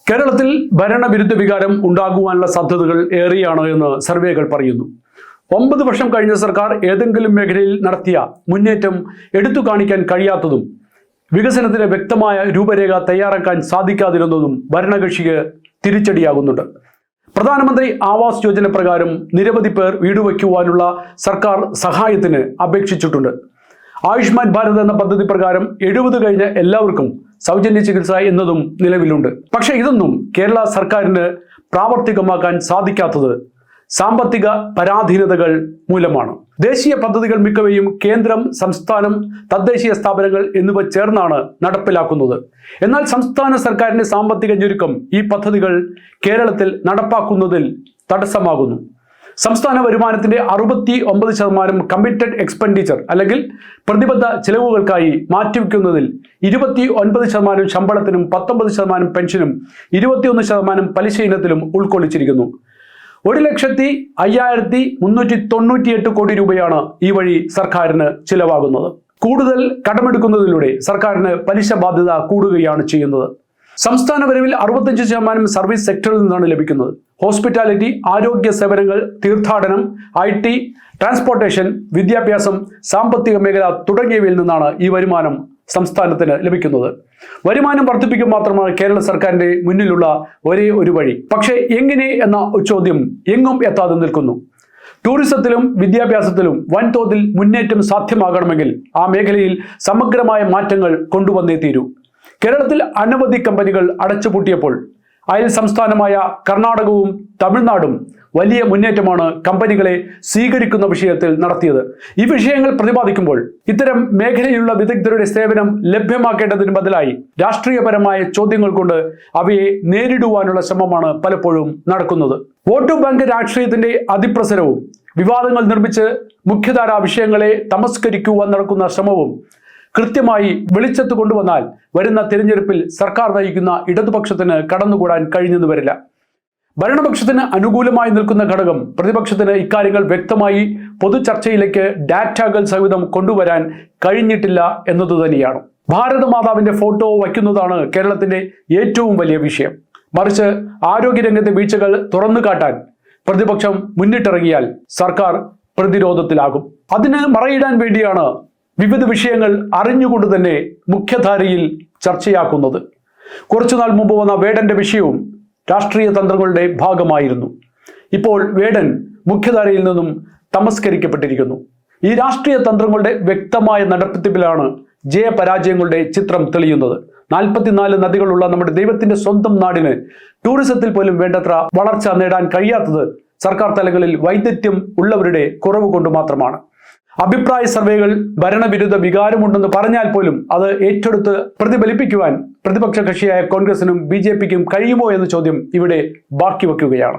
കേരളത്തിൽ ഭരണവിരുദ്ധ വികാരം ഉണ്ടാകുവാനുള്ള സാധ്യതകൾ ഏറെയാണ് എന്ന് സർവേകൾ പറയുന്നു. 9 വർഷം കഴിഞ്ഞ സർക്കാർ ഏതെങ്കിലും മേഖലയിൽ നടത്തിയ മുന്നേറ്റം എടുത്തു കാണിക്കാൻ കഴിയാത്തതും വികസനത്തിന് വ്യക്തമായ രൂപരേഖ തയ്യാറാക്കാൻ സാധിക്കാതിരുന്നതും ഭരണകക്ഷിക്ക് തിരിച്ചടിയാകുന്നുണ്ട്. പ്രധാനമന്ത്രി ആവാസ് യോജന പ്രകാരം നിരവധി പേർ വീട് വയ്ക്കുവാനുള്ള സർക്കാർ സഹായത്തിന് അപേക്ഷിച്ചിട്ടുണ്ട്. ആയുഷ്മാൻ ഭാരത് എന്ന പദ്ധതി പ്രകാരം 70 കഴിഞ്ഞ എല്ലാവർക്കും സൗജന്യ ചികിത്സ എന്നതും നിലവിലുണ്ട്. പക്ഷെ ഇതൊന്നും കേരള സർക്കാരിന് പ്രാവർത്തികമാക്കാൻ സാധിക്കാത്തത് സാമ്പത്തിക പരാധീനതകൾ മൂലമാണ്. ദേശീയ പദ്ധതികൾ മിക്കവയും കേന്ദ്രം, സംസ്ഥാനം, തദ്ദേശീയ സ്ഥാപനങ്ങൾ എന്നിവ ചേർന്നാണ് നടപ്പിലാക്കുന്നത്. എന്നാൽ സംസ്ഥാന സർക്കാരിന്റെ സാമ്പത്തിക ഞെരുക്കം ഈ പദ്ധതികൾ കേരളത്തിൽ നടപ്പാക്കുന്നതിൽ തടസ്സമാകുന്നു. സംസ്ഥാന വരുമാനത്തിന്റെ 69% കമ്മിറ്റഡ് എക്സ്പെൻഡിച്ചർ അല്ലെങ്കിൽ പ്രതിബദ്ധ ചെലവുകൾക്കായി മാറ്റിവെക്കുന്നതിൽ 29% ശമ്പളത്തിനും 19% പെൻഷനും 21% പലിശ ഇനത്തിലും ഉൾക്കൊള്ളിച്ചിരിക്കുന്നു. 1,05,398 കോടി രൂപയാണ് ഈ വഴി സർക്കാരിന് ചിലവാകുന്നത്. കൂടുതൽ കടമെടുക്കുന്നതിലൂടെ സർക്കാരിന് പലിശ ബാധ്യത കൂടുകയാണ് ചെയ്യുന്നത്. സംസ്ഥാന വരവിൽ 65% സർവീസ് സെക്ടറിൽ നിന്നാണ് ലഭിക്കുന്നത്. ഹോസ്പിറ്റാലിറ്റി, ആരോഗ്യ സേവനങ്ങൾ, തീർത്ഥാടനം, IT, ട്രാൻസ്പോർട്ടേഷൻ, വിദ്യാഭ്യാസം, സാമ്പത്തിക മേഖല തുടങ്ങിയവയിൽ നിന്നാണ് ഈ വരുമാനം സംസ്ഥാനത്തിന് ലഭിക്കുന്നത്. വരുമാനം വർദ്ധിപ്പിക്കുക മാത്രമാണ് കേരള സർക്കാരിന്റെ മുന്നിലുള്ള ഒരേ ഒരു വഴി. പക്ഷേ എങ്ങനെ എന്ന ചോദ്യം എങ്ങും എത്താതെ നിൽക്കുന്നു. ടൂറിസത്തിലും വിദ്യാഭ്യാസത്തിലും വൻതോതിൽ മുന്നേറ്റം സാധ്യമാകണമെങ്കിൽ ആ മേഖലയിൽ സമഗ്രമായ മാറ്റങ്ങൾ കൊണ്ടുവന്നേ തീരൂ. കേരളത്തിൽ അനവധി കമ്പനികൾ അടച്ചുപൂട്ടിയപ്പോൾ അയൽ സംസ്ഥാനമായ കർണാടകവും തമിഴ്നാടും വലിയ മുന്നേറ്റമാണ് കമ്പനികളെ സ്വീകരിക്കുന്ന വിഷയത്തിൽ നടത്തിയത്. ഈ വിഷയങ്ങൾ പ്രതിപാദിക്കുമ്പോൾ ഇത്തരം മേഖലയിലുള്ള വിദഗ്ധരുടെ സേവനം ലഭ്യമാക്കേണ്ടതിന് ബദലായി രാഷ്ട്രീയപരമായ ചോദ്യങ്ങൾ കൊണ്ട് അവയെ നേരിടുവാനുള്ള ശ്രമമാണ് പലപ്പോഴും നടക്കുന്നത്. വോട്ട് ബാങ്ക് രാഷ്ട്രീയത്തിന്റെ അതിപ്രസരവും വിവാദങ്ങൾ നിർമ്മിച്ച് മുഖ്യധാരാ വിഷയങ്ങളെ തമസ്കരിക്കുവാൻ നടക്കുന്ന ശ്രമവും കൃത്യമായി വെളിച്ചത്ത് കൊണ്ടുവന്നാൽ വരുന്ന തിരഞ്ഞെടുപ്പിൽ സർക്കാർ നയിക്കുന്ന ഇടതുപക്ഷത്തിന് കടന്നുകൂടാൻ കഴിഞ്ഞെന്ന് വരില്ല. ഭരണപക്ഷത്തിന് അനുകൂലമായി നിൽക്കുന്ന ഘടകം പ്രതിപക്ഷത്തിന് ഇക്കാര്യങ്ങൾ വ്യക്തമായി പൊതുചർച്ചയിലേക്ക് ഡാറ്റകൾ സഹിതം കൊണ്ടുവരാൻ കഴിഞ്ഞിട്ടില്ല എന്നതുതന്നെയാണ്. ഭാരതമാതാവിന്റെ ഫോട്ടോ വയ്ക്കുന്നതാണ് കേരളത്തിന്റെ ഏറ്റവും വലിയ വിഷയം. മറിച്ച് ആരോഗ്യരംഗത്തെ വീഴ്ചകൾ തുറന്നു കാട്ടാൻ പ്രതിപക്ഷം മുന്നിട്ടിറങ്ങിയാൽ സർക്കാർ പ്രതിരോധത്തിലാകും. അതിന് മറയിടാൻ വേണ്ടിയാണ് വിവിധ വിഷയങ്ങൾ അറിഞ്ഞുകൊണ്ട് തന്നെ മുഖ്യധാരയിൽ ചർച്ചയാക്കുന്നത്. കുറച്ചുനാൾ മുമ്പ് വന്ന വേടന്റെ വിഷയവും രാഷ്ട്രീയ തന്ത്രങ്ങളുടെ ഭാഗമായിരുന്നു. ഇപ്പോൾ വേടൻ മുഖ്യധാരയിൽ നിന്നും തമസ്കരിക്കപ്പെട്ടിരിക്കുന്നു. ഈ രാഷ്ട്രീയ തന്ത്രങ്ങളുടെ വ്യക്തമായ നടത്തിപ്പിലാണ് ജയപരാജയങ്ങളുടെ ചിത്രം തെളിയുന്നത്. 44 നദികളുള്ള നമ്മുടെ ദൈവത്തിന്റെ സ്വന്തം നാടിന് ടൂറിസത്തിൽ പോലും വേണ്ടത്ര വളർച്ച നേടാൻ കഴിയാത്തത് സർക്കാർ തലങ്ങളിൽ വൈദഗ്ധ്യം ഉള്ളവരുടെ കുറവ് കൊണ്ട് മാത്രമാണ്. അഭിപ്രായ സർവേകൾ ഭരണവിരുദ്ധ വികാരമുണ്ടെന്ന് പറഞ്ഞാൽ പോലും അത് ഏറ്റെടുത്ത് പ്രതിഫലിപ്പിക്കുവാൻ പ്രതിപക്ഷ കക്ഷിയായ കോൺഗ്രസിനും BJPക്കും കഴിയുമോ എന്ന ചോദ്യം ഇവിടെ ബാക്കി വയ്ക്കുകയാണ്.